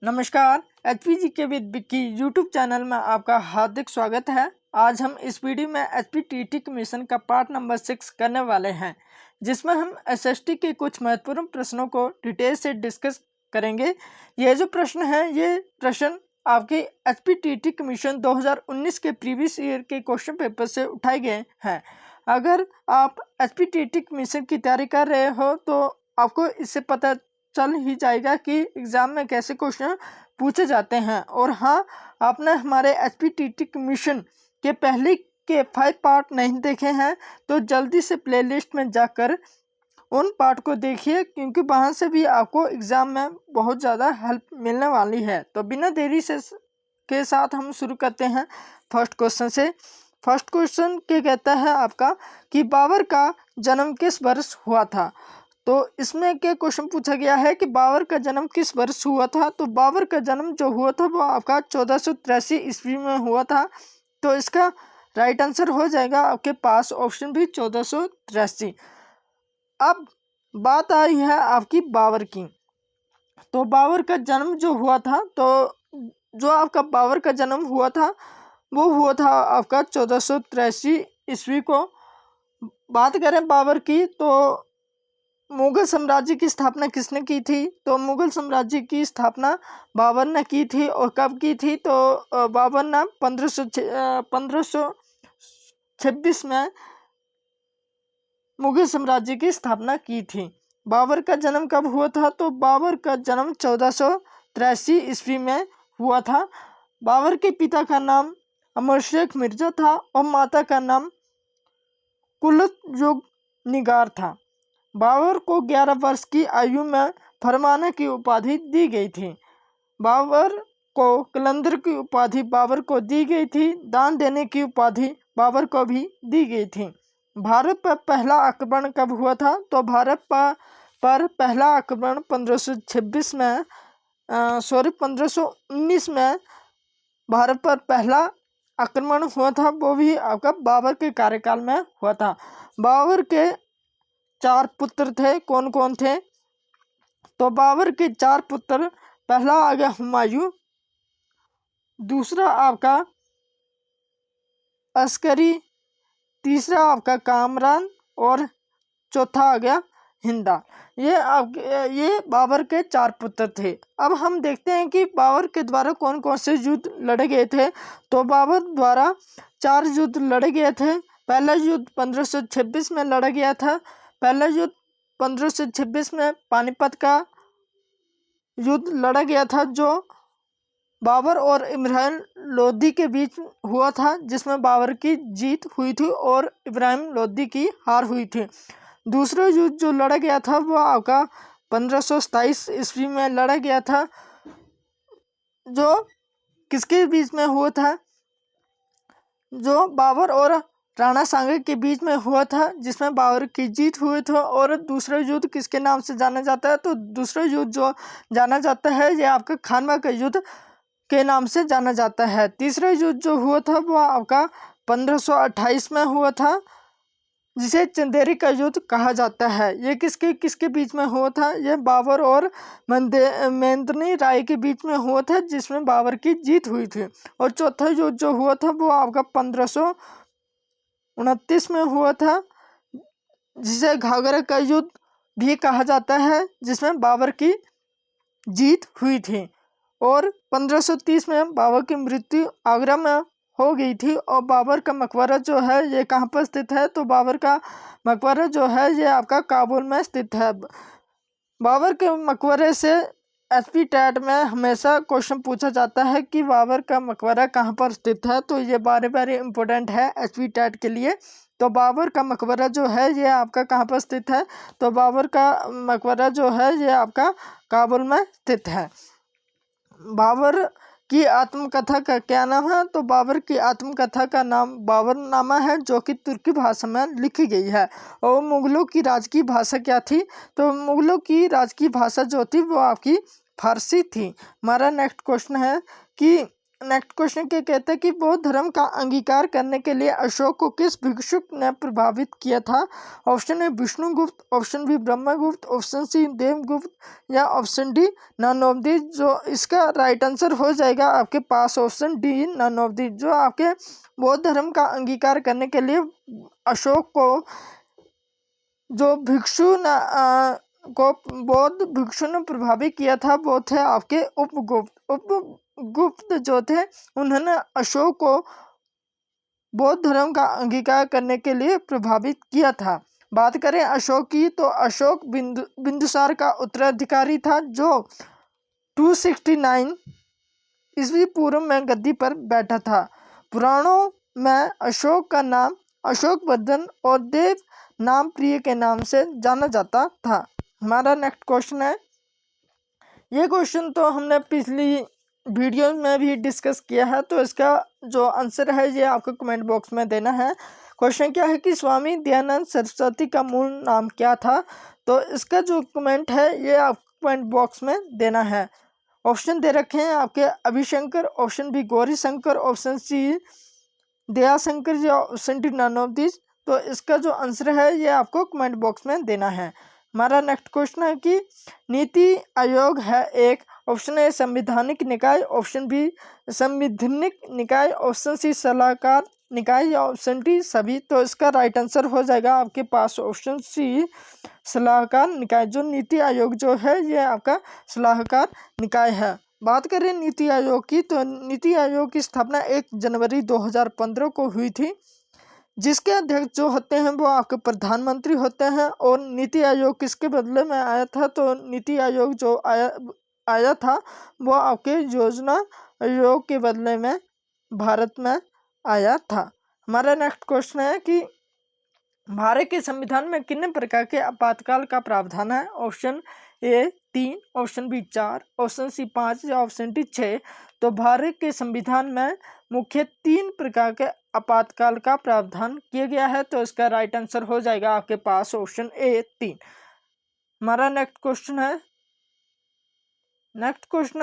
नमस्कार। HPG के with Vicky YouTube channel में आपका हार्दिक स्वागत है। आज हम इस वीडियो में HPTT कमीशन का पार्ट नंबर 6 करने वाले हैं, जिसमें हम SST के कुछ महत्वपूर्ण प्रश्नों को डिटेल से डिस्कस करेंगे। ये जो प्रश्न है, ये प्रश्न आपके HPTT कमीशन 2019 के प्रीवियस ईयर के क्वेश्चन पेपर से उठाए गए हैं। अगर आप HPTT कमीशन की तैयारी कर रहे हो तो आपको इससे पता चल ही जाएगा कि एग्ज़ाम में कैसे क्वेश्चन पूछे जाते हैं। और हाँ, आपने हमारे HPTT कमीशन के पहले के 5 पार्ट नहीं देखे हैं तो जल्दी से प्लेलिस्ट में जाकर उन पार्ट को देखिए, क्योंकि वहाँ से भी आपको एग्ज़ाम में बहुत ज़्यादा हेल्प मिलने वाली है। तो बिना देरी से के साथ हम शुरू करते हैं फर्स्ट क्वेश्चन से। फर्स्ट क्वेश्चन क्या कहता है आपका कि बाबर का जन्म किस वर्ष हुआ था। तो इसमें क्या क्वेश्चन पूछा गया है कि बाबर का जन्म किस वर्ष हुआ था। तो बाबर का जन्म जो हुआ था वो आपका 1483 ईस्वी में हुआ था। तो इसका राइट आंसर हो जाएगा आपके पास ऑप्शन भी 1483। अब बात आई है आपकी बाबर की। तो बाबर का जन्म जो हुआ था, तो जो आपका बाबर का जन्म हुआ था वो हुआ था आपका 1483 ईस्वी को। बात करें बाबर की तो मुगल साम्राज्य की स्थापना किसने की थी। तो मुगल साम्राज्य की स्थापना बाबर ने की थी। और कब की थी। तो बाबर ने 1526 में मुगल साम्राज्य की स्थापना की थी। बाबर का जन्म कब हुआ था। तो बाबर का जन्म 1483 ईस्वी में हुआ था। बाबर के पिता का नाम अमर शेख मिर्जा था और माता का नाम कुलत निगार था। बाबर को 11 वर्ष की आयु में फरमाना की उपाधि दी गई थी। बाबर को कलंदर की उपाधि बाबर को दी गई थी। दान देने की उपाधि बाबर को भी दी गई थी। भारत पर पहला आक्रमण कब हुआ था। तो भारत पर पहला आक्रमण 1519 में भारत पर पहला आक्रमण हुआ था। वो भी आपका बाबर के कार्यकाल में हुआ था। बाबर के 4 पुत्र थे। कौन कौन थे। तो बाबर के 4 पुत्र, पहला आ गया हुमायूं, दूसरा आपका अस्करी, तीसरा आपका कामरान और चौथा आ गया हिंदा। ये बाबर के 4 पुत्र थे। अब हम देखते हैं कि बाबर के द्वारा कौन कौन से युद्ध लड़े गए थे। तो बाबर द्वारा 4 युद्ध लड़े गए थे। पहला युद्ध 1526 में लड़ा गया था। पहला युद्ध 1526 में पानीपत का युद्ध लड़ा गया था, जो बाबर और इब्राहिम लोदी के बीच हुआ था, जिसमें बाबर की जीत हुई थी और इब्राहिम लोदी की हार हुई थी। दूसरा युद्ध जो लड़ा गया था वो आपका 1527 ईस्वी में लड़ा गया था, जो किसके बीच में हुआ था। जो बाबर और राणा सांगा के बीच में हुआ था, जिसमें बाबर की जीत हुई थी। और दूसरा युद्ध किसके नाम से जाना जाता है। तो दूसरा युद्ध जो जाना जाता है ये आपका खानवा का युद्ध के नाम से जाना जाता है। तीसरा युद्ध जो हुआ था वो आपका 1528 में हुआ था, जिसे चंदेरी का युद्ध कहा जाता है। ये किसके किसके बीच में हुआ था। ये बाबर और मेंदिनी राय के बीच में हुआ था, जिसमें बाबर की जीत हुई थी। और चौथा युद्ध जो हुआ था वो आपका 1529 में हुआ था, जिसे घाघरा का युद्ध भी कहा जाता है, जिसमें बाबर की जीत हुई थी। और 1530 में बाबर की मृत्यु आगरा में हो गई थी। और बाबर का मकबरा जो है ये कहाँ पर स्थित है। तो बाबर का मकबरा जो है ये आपका काबुल में स्थित है। बाबर के मकबरे से HPTT में हमेशा क्वेश्चन पूछा जाता है कि बाबर का मकबरा कहाँ पर स्थित है। तो ये बारे इम्पोर्टेंट है HPTT के लिए। तो बाबर का मकबरा जो है ये आपका कहाँ पर स्थित है। तो बाबर का मकबरा जो है ये आपका काबुल में स्थित है। बाबर की आत्मकथा का क्या नाम है। तो बाबर की आत्मकथा का नाम बाबरनामा है, जो कि तुर्की भाषा में लिखी गई है। और मुगलों की राजकीय भाषा क्या थी। तो मुगलों की राजकीय भाषा जो थी वो आपकी फारसी थी। हमारा नेक्स्ट क्वेश्चन है कि नेक्स्ट क्वेश्चन क्या कहता है कि बौद्ध धर्म का अंगीकार करने के लिए अशोक को किस भिक्षुक ने प्रभावित किया था? Option A Vishnugupta, option B Brahmagupta, option C Devagupta या option D none of the. जो इसका राइट आंसर हो जाएगा आपके पास option D none of the. जो आपके बौद्ध धर्म का अंगीकार करने के लिए अशोक को जो भिक्षु को बौद्ध भिक्षु ने प्रभावित किया था वो थे आपके उपगुप्त। उपगुप्त जो थे उन्होंने अशोक को बौद्ध धर्म का अंगीकार करने के लिए प्रभावित किया था। बात करें अशोक की तो अशोक बिंदुसार का उत्तराधिकारी था जो 269 ईस्वी पूर्व में गद्दी पर बैठा था। पुराणों में अशोक का नाम अशोकवर्धन और देव नाम प्रिय के नाम से जाना जाता था। हमारा नेक्स्ट क्वेश्चन है, ये क्वेश्चन तो हमने पिछली वीडियो में भी डिस्कस किया है, तो इसका जो आंसर है ये आपको कमेंट बॉक्स में देना है। क्वेश्चन क्या है कि स्वामी दयानंद सरस्वती का मूल नाम क्या था? तो इसका जो कमेंट है ये आपको कमेंट बॉक्स में देना है। ऑप्शन दे रखे हैं आपके Abhishankar, option B Gauri Shankar, option C Dayashankar या option D none of this. तो इसका जो आंसर है ये आपको कमेंट बॉक्स में देना है। हमारा नेक्स्ट क्वेश्चन है कि नीति आयोग है एक, ऑप्शन ए संवैधानिक निकाय, ऑप्शन बी संवैधानिक निकाय, ऑप्शन सी सलाहकार निकाय या ऑप्शन डी सभी। तो इसका राइट आंसर हो जाएगा आपके पास ऑप्शन सी सलाहकार निकाय। जो नीति आयोग जो है ये आपका सलाहकार निकाय है। बात करें नीति आयोग की तो नीति आयोग की स्थापना 1 जनवरी 2015 को हुई थी, जिसके अध्यक्ष जो होते हैं वो आपके प्रधानमंत्री होते हैं। और नीति आयोग किसके बदले में आया था? तो नीति आयोग जो आया था वो आपके योजना आयोग के बदले में भारत में आया था। हमारा नेक्स्ट क्वेश्चन है कि भारत के संविधान में कितने प्रकार के आपातकाल का प्रावधान है? Option A 3, option B 4, option C 5 या ऑप्शन डी 6। तो भारत के संविधान में मुख्य 3 प्रकार के आपातकाल का प्रावधान किया गया है। तो इसका राइट आंसर हो जाएगा आपके पास ऑप्शन ए 3। हमारा नेक्स्ट क्वेश्चन है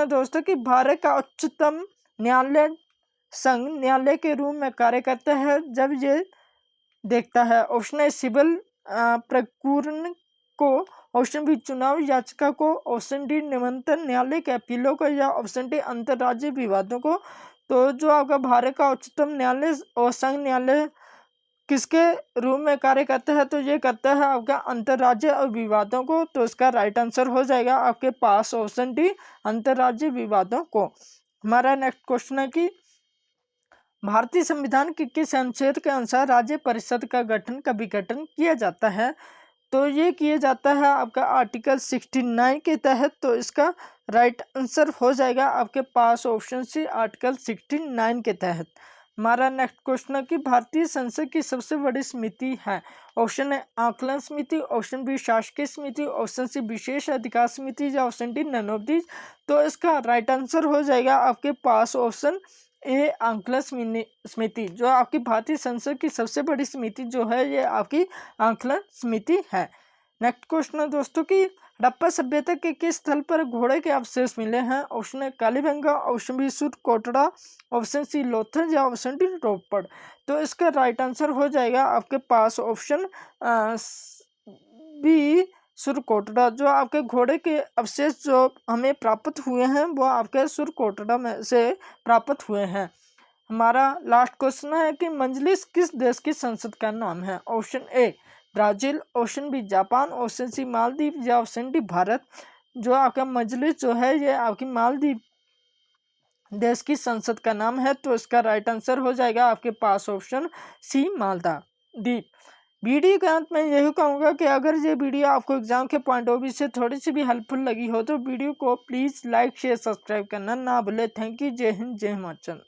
दोस्तों कि भारत का उच्चतम न्यायालय संघ न्यायालय के रूप में कार्य करता है जब ये देखता है। ऑप्शन ए सिविल प्रकरण को, ऑप्शन बी चुनाव याचिका को, ऑप्शन डी निमंत्रण न्यायालय के अपीलों को या ऑप्शन डी अंतर्राज्यीय विवादों को। तो जो आपका भारत का उच्चतम न्यायालय और संघ न्यायालय किसके रूप में कार्य करता है? तो ये करता है आपका अंतर्राज्यीय विवादों को। तो इसका राइट आंसर हो जाएगा आपके पास ऑप्शन डी अंतर्राज्यीय विवादों को। हमारा नेक्स्ट क्वेश्चन है कि भारतीय संविधान के किस अनुच्छेद के अनुसार राज्य परिषद का गठन का विघटन किया जाता है? तो ये किया जाता है आपका आर्टिकल 69 के तहत। तो इसका राइट आंसर हो जाएगा आपके पास ऑप्शन सी आर्टिकल 69 के तहत। हमारा नेक्स्ट क्वेश्चन है कि भारतीय संसद की सबसे बड़ी समिति है। ऑप्शन ए आकलन समिति, ऑप्शन बी शासकीय समिति, ऑप्शन सी विशेष अधिकार समिति या option D none of this. तो इसका राइट आंसर हो जाएगा आपके पास ऑप्शन ए आकलन समिति। जो आपकी भारतीय संसद की सबसे बड़ी समिति जो है ये आपकी आकलन समिति है। नेक्स्ट क्वेश्चन है दोस्तों कि हड़प्पा सभ्यता के किस स्थल पर घोड़े के अवशेष मिले हैं? Option A Kalibangan, option B Surkotada, option C Lothal या ऑप्शन डी रोपड़। तो इसका राइट आंसर हो जाएगा आपके पास ऑप्शन बी सुरकोटड़ा। जो आपके घोड़े के अवशेष जो हमें प्राप्त हुए हैं वो आपके सुरकोटड़ा में से प्राप्त हुए हैं। हमारा लास्ट क्वेश्चन है कि मजलिस किस देश की संसद का नाम है? Option A Brazil, option B Japan, option C Maldives या ऑप्शन डी भारत। जो आपका मजलिस जो है ये आपकी मालदीव देश की संसद का नाम है। तो इसका राइट आंसर हो जाएगा आपके पास ऑप्शन सी मालदीव। वीडियो के अंत में यही कहूँगा कि अगर ये वीडियो आपको एग्जाम के पॉइंट ऑफ व्यू से थोड़ी सी भी हेल्पफुल लगी हो तो वीडियो को प्लीज़ लाइक शेयर सब्सक्राइब करना ना भूले। Thank you. जय हिंद, जय हिमाचल।